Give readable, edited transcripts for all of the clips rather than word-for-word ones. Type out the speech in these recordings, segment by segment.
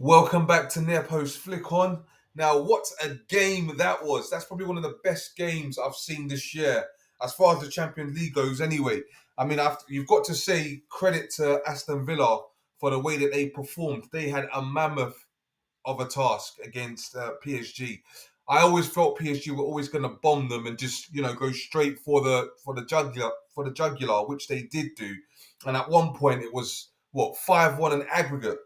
Welcome back to Near Post Flick On. Now, what a game that was. That's probably one of the best games I've seen this year, as far as the Champions League goes, anyway. I mean, you've got to say credit to Aston Villa for the way that they performed. They had a mammoth of a task against PSG. I always felt PSG were always going to bomb them and just go straight for the jugular, which they did do. And at one point, it was what 5-1 an aggregate.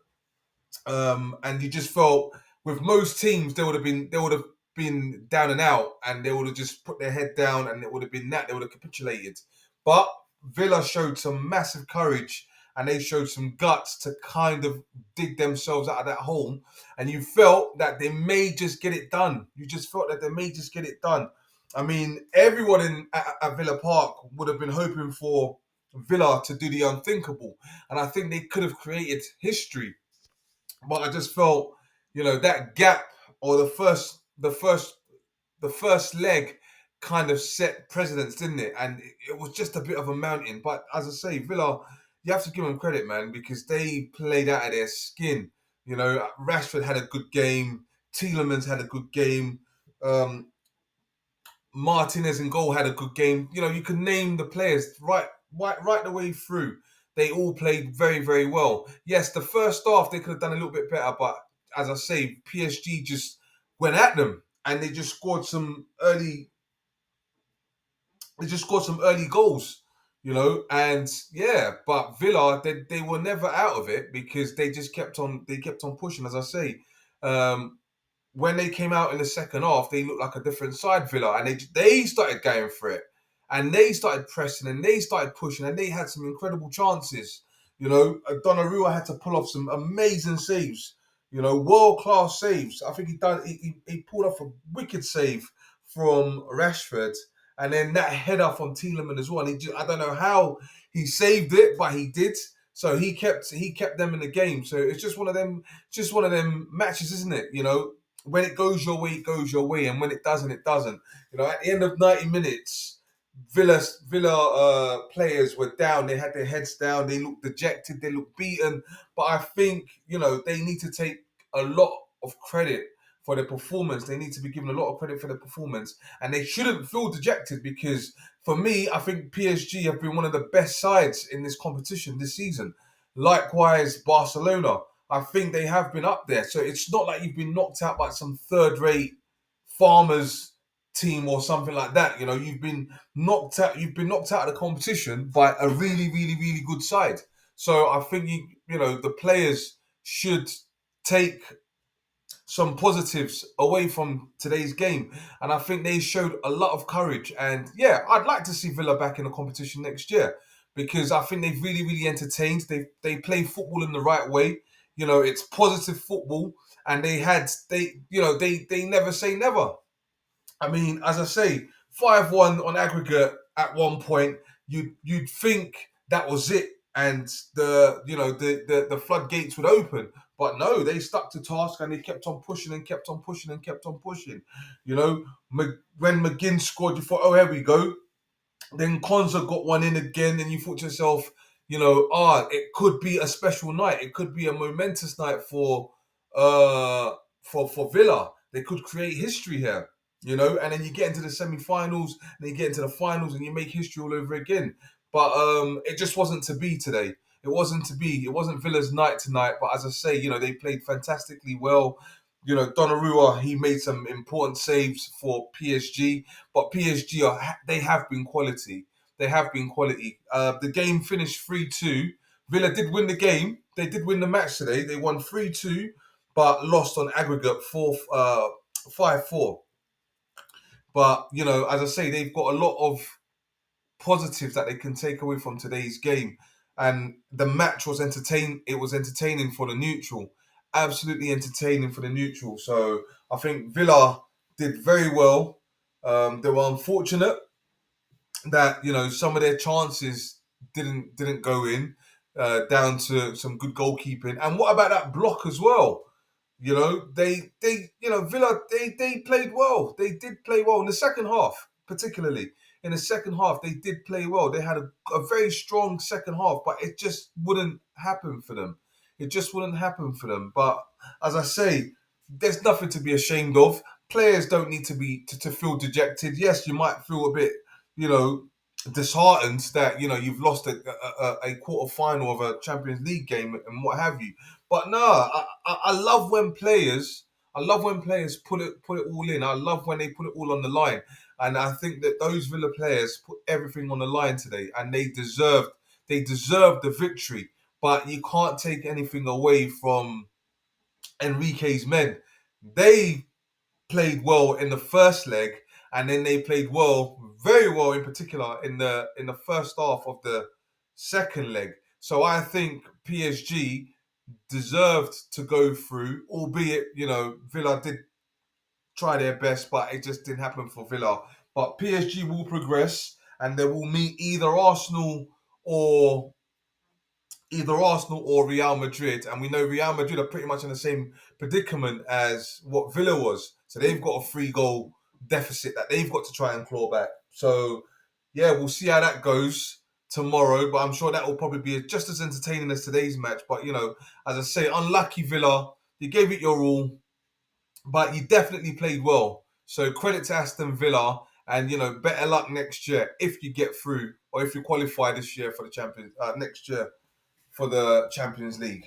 And you just felt with most teams they would have been down and out, and they would have just put their head down, and it would have been that they would have capitulated. But Villa showed some massive courage, and they showed some guts to kind of dig themselves out of that hole. And you felt that they may just get it done. You just felt that they may just get it done. I mean, everyone at Villa Park would have been hoping for Villa to do the unthinkable, and I think they could have created history, but I just felt, that gap or the first leg kind of set precedence, didn't it? And it was just a bit of a mountain. But as I say, Villa, you have to give them credit, man, because they played out of their skin. Rashford had a good game. Tielemans had a good game. Um, Martinez in goal had a good game. You can name the players right the way through. They all played very, very well. Yes, the first half they could have done a little bit better, but as I say, PSG just went at them and they just scored some early. They just scored some early goals, and yeah. But Villa, they were never out of it because they just kept on pushing. As I say, um, when they came out in the second half, they looked like a different side, Villa, and they started going for it, and they started pressing, and they started pushing, and they had some incredible chances. Donnarumma had to pull off some amazing saves. World class saves. I think he pulled off a wicked save from Rashford, and then that header from Tielemans as well. And I don't know how he saved it, but he did. So he kept them in the game. So it's just one of them matches, isn't it? When it goes your way, it goes your way, and when it doesn't, it doesn't. At the end of 90 minutes, Villa players were down. They had their heads down. They looked dejected. They looked beaten. But I think they need to take a lot of credit for their performance. They need to be given a lot of credit for their performance, and they shouldn't feel dejected because, for me, I think PSG have been one of the best sides in this competition this season. Likewise, Barcelona. I think they have been up there. So it's not like you've been knocked out by some third-rate farmers team or something like that. You've been knocked out. You've been knocked out of the competition by a really, really, really good side. So I think the players should take some positives away from today's game, and I think they showed a lot of courage. And yeah, I'd like to see Villa back in the competition next year because I think they've really, really entertained. They play football in the right way. It's positive football, and they never say never. I mean, as I say, 5-1 on aggregate at one point. You'd think that was it, and the floodgates would open. But no, they stuck to task and they kept on pushing and kept on pushing and kept on pushing. When McGinn scored, you thought, oh, here we go. Then Konza got one in again, and you thought to yourself, it could be a special night. It could be a momentous night for Villa. They could create history here, and then you get into the semi-finals, and then you get into the finals, and you make history all over again. But it just wasn't to be today. It wasn't to be. It wasn't Villa's night tonight. But as I say, they played fantastically well. Donnarumma, he made some important saves for PSG, but PSG they have been quality. They have been quality. The game finished 3-2. Villa did win the game. They did win the match today. They won 3-2, but lost on aggregate 5-4. But as I say, they've got a lot of positives that they can take away from today's game. And the match was entertaining. It was entertaining for the neutral, absolutely entertaining for the neutral. So I think Villa did very well. They were unfortunate that some of their chances didn't go in, down to some good goalkeeping. And what about that block as well? Villa they played well. They did play well in the second half, particularly. In the second half, they did play well. They had a very strong second half, but it just wouldn't happen for them. It just wouldn't happen for them. But as I say, there's nothing to be ashamed of. Players don't need to be to feel dejected. Yes, you might feel a bit, you know, disheartened that you've lost a quarter final of a Champions League game and what have you. But no, I love when players. I love when players put it all in. I love when they put it all on the line. And I think that those Villa players put everything on the line today, and they deserved the victory. But you can't take anything away from Enrique's men. They played well in the first leg, and then they played well, very well in particular in the first half of the second leg. So I think PSG deserved to go through, albeit Villa did try their best, but it just didn't happen for Villa. But PSG will progress, and they will meet or either Arsenal or Real Madrid, and we know Real Madrid are pretty much in the same predicament as what Villa was. So they've got a 3 goal deficit that they've got to try and claw back. So yeah, we'll see how that goes tomorrow, but I'm sure that will probably be just as entertaining as today's match. But as I say, unlucky Villa, you gave it your all, but you definitely played well. So credit to Aston Villa, and better luck next year if you get through, or if you qualify this year for the Champions next year for the Champions League.